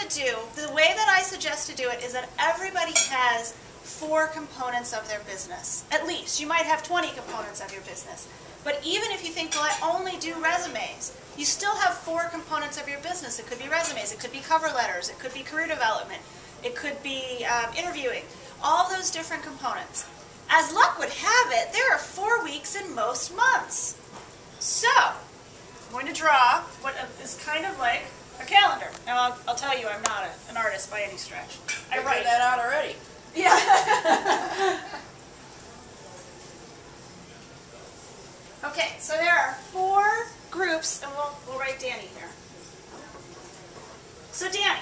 to do, the way that I suggest to do it is that everybody has 4 components of their business. At least. You might have 20 components of your business. But even if you think, well, I only do resumes, you still have 4 components of your business. It could be resumes, it could be cover letters, it could be career development, it could be interviewing, all those different components. As luck would have it, there are 4 weeks in most months. So, I'm going to draw what is kind of like a calendar. Now, I'll tell you, I'm not an artist by any stretch. I write that out already. Yeah. Okay, so there are 4 groups, and we'll write Danny here. So Danny,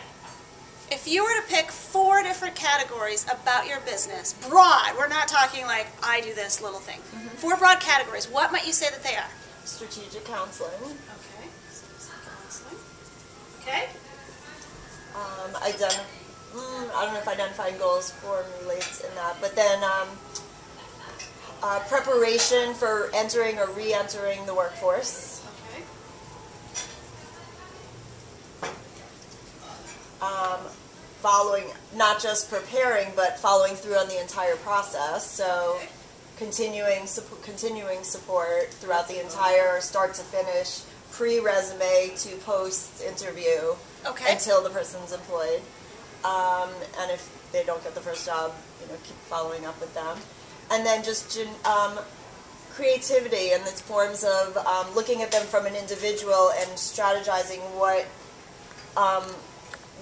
if you were to pick 4 different categories about your business, broad, we're not talking like I do this little thing. 4 broad categories, what might you say that they are? Strategic counseling. Okay, counseling. Okay. I don't know if identifying goals formulates in that, but then preparation for entering or re-entering the workforce. Okay. Following, not just preparing, but following through on the entire process. So Okay. continuing support throughout the entire start to finish, pre-resume to post-interview, Okay. until the person's employed. And if they don't get the first job, keep following up with them. And then just creativity in the forms of looking at them from an individual and strategizing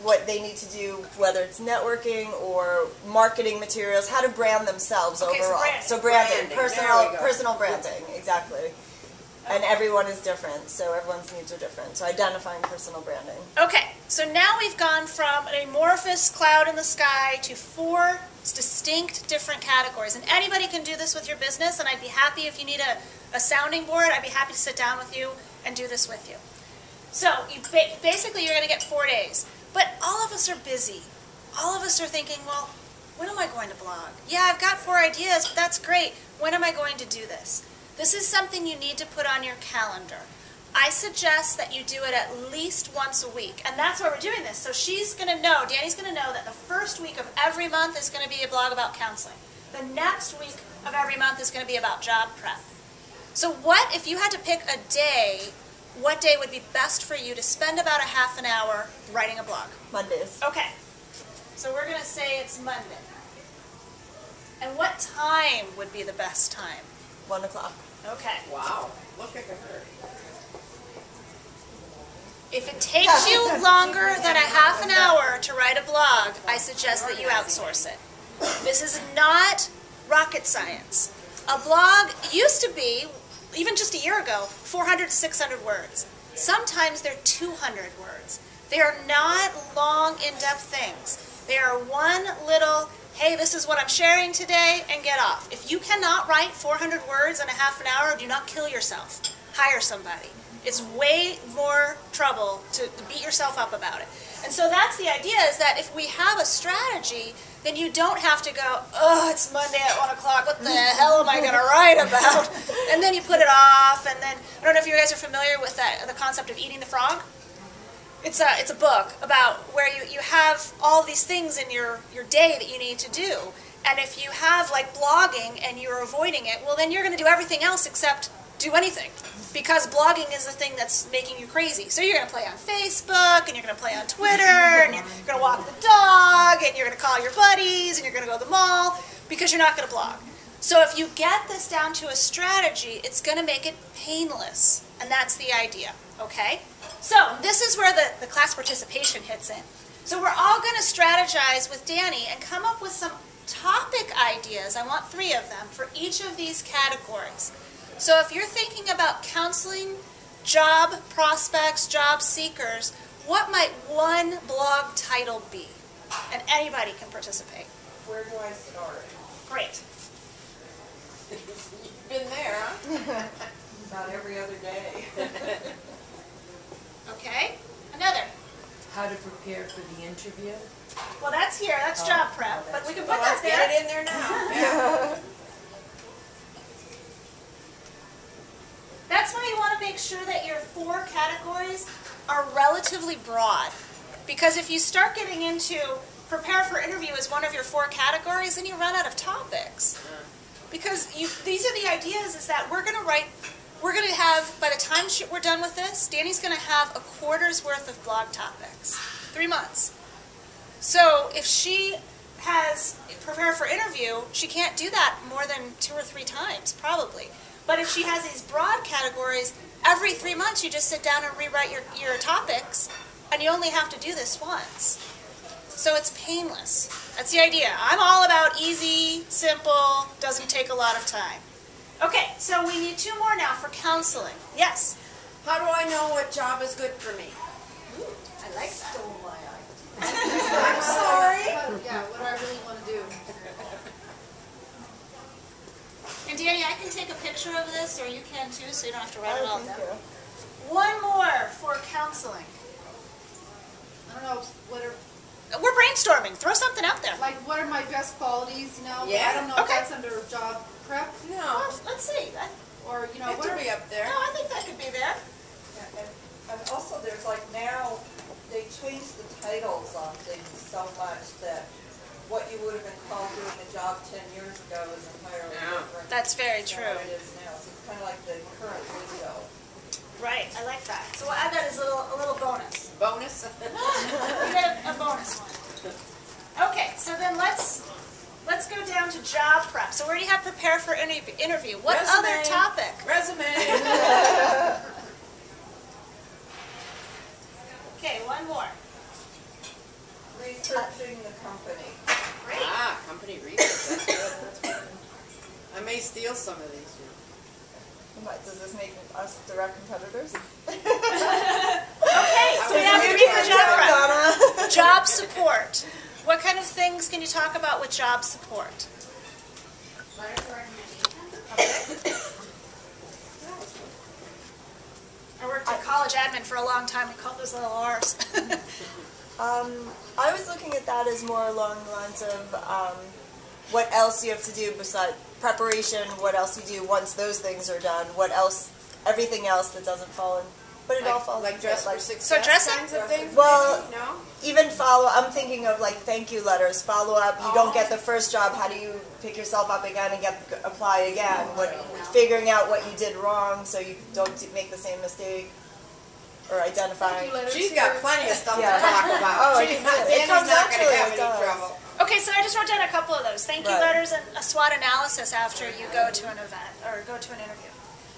what they need to do, whether it's networking or marketing materials, how to brand themselves overall. So branding, personal branding, exactly. And everyone is different, so everyone's needs are different. So identifying personal branding. Okay, so now we've gone from an amorphous cloud in the sky to 4 distinct different categories. And anybody can do this with your business, and I'd be happy if you need a sounding board, I'd be happy to sit down with you and do this with you. So basically you're going to get 4 days. But all of us are busy. All of us are thinking, well, when am I going to blog? Yeah, I've got 4 ideas, but that's great. When am I going to do this? This is something you need to put on your calendar. I suggest that you do it at least once a week, and that's why we're doing this. So she's going to know, Danny's going to know that the first week of every month is going to be a blog about counseling. The next week of every month is going to be about job prep. So what, if you had to pick a day, what day would be best for you to spend about a half an hour writing a blog? Mondays. Okay, so we're going to say it's Monday. And what time would be the best time? 1 o'clock. Okay. Wow. Look at her. If it takes you longer than a half an hour to write a blog, I suggest that you outsource it. This is not rocket science. A blog used to be, even just a year ago, 400 to 600 words. Sometimes they're 200 words. They are not long, in-depth things. They are one little, hey, this is what I'm sharing today, and get off. If you cannot write 400 words in a half an hour, do not kill yourself. Hire somebody. It's way more trouble to beat yourself up about it. And so that's the idea, is that if we have a strategy, then you don't have to go, oh, it's Monday at 1 o'clock, what the hell am I going to write about? And then you put it off, and then, I don't know if you guys are familiar with the concept of eating the frog. It's a book about where you have all these things in your day that you need to do. And if you have like blogging and you're avoiding it, well then you're going to do everything else except do anything. Because blogging is the thing that's making you crazy. So you're going to play on Facebook, and you're going to play on Twitter, and you're going to walk the dog, and you're going to call your buddies, and you're going to go to the mall, because you're not going to blog. So if you get this down to a strategy, it's going to make it painless. And that's the idea, okay? So this is where the class participation hits in. So we're all going to strategize with Danny and come up with some topic ideas. I want 3 of them for each of these categories. So if you're thinking about counseling, job prospects, job seekers, what might one blog title be? And anybody can participate. Where do I start? Great. You've been there, huh? About every other day. Okay. Another. How to prepare for the interview. Well, that's here. That's job prep. But we can put that Let's there. get it in there now. Yeah. That's why you want to make sure that your 4 categories are relatively broad. Because if you start getting into prepare for interview as one of your 4 categories, then you run out of topics. Because these are the ideas is that we're going to have, by the time we're done with this, Danny's going to have a quarter's worth of blog topics. 3 months. So if she has prepare for interview, she can't do that more than 2 or 3 times, probably. But if she has these broad categories, every 3 months you just sit down and rewrite your topics, and you only have to do this once. So it's painless. That's the idea. I'm all about easy, simple, doesn't take a lot of time. Okay, so we need 2 more now for counseling. Yes? How do I know what job is good for me? Ooh, I like that. Stole my eye. I'm sorry. Yeah, what do I really want to do? And Danny, I can take a picture of this, or you can too, so you don't have to write it all Thank down. you. One more for counseling. I don't know, what are, We're brainstorming. Throw something out there. like, what are my best qualities, you know? Yeah, I don't know okay. if that's under job prep, No, Well, let's see. or, you know, it what could are, be up there. No, I think that could be there. And also, there's like now, they changed the titles on things so much that what you would have been called doing the job 10 years ago is entirely different. That's very than true. what it is now. So it's kind of like the current window. Right, I like that. So we'll add that as a little bonus. Bonus? We get a bonus one. Okay, so then let's go down to job prep. So we already have prepare for interview. What Resume. other topic? Resume. Okay, one more. Researching the company. Great. Ah, company research. That's good. That's good. I may steal some of these. What, does this make us direct competitors? Okay, so we have to read the job prep. Donna. Job support. What kind of things can you talk about with job support? I worked in college admin for a long time. We called those little R's. I was looking at that as more along the lines of what else you have to do besides preparation, what else you do once those things are done, what else, everything else that doesn't fall in. But it all falls Like into dress it, for success dressing? kinds of things? Well, maybe? No? even I'm thinking of like thank you letters, follow up. You don't get the first job, how do you pick yourself up again and apply again? Figuring out what you did wrong so you don't make the same mistake, or identifying. She's got plenty of stuff Yeah. to talk about. Oh, She's it not, Danny's comes not going to naturally, have it any does. trouble. Okay, so I just wrote down a couple of those. Thank you Right. letters and a SWOT analysis after you go to an event or go to an interview.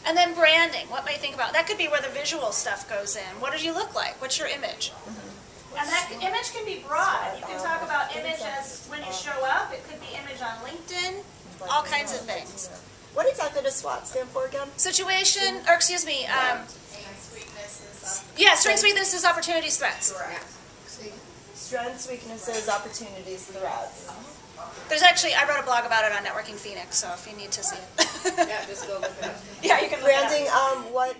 And then branding. What may you think about? That could be where the visual stuff goes in. What do you look like? What's your image? And that image can be broad. You can talk about image as when you show up. It could be image on LinkedIn. All kinds of things. What exactly does SWOT stand for again? Situation, or excuse me, yeah, strengths, weaknesses, opportunities, threats. Strengths, weaknesses, opportunities, threats. There's actually, I wrote a blog about it on Networking Phoenix, so if you need to see it. Yeah, just go look it up. Yeah, you can look it up. Branding, what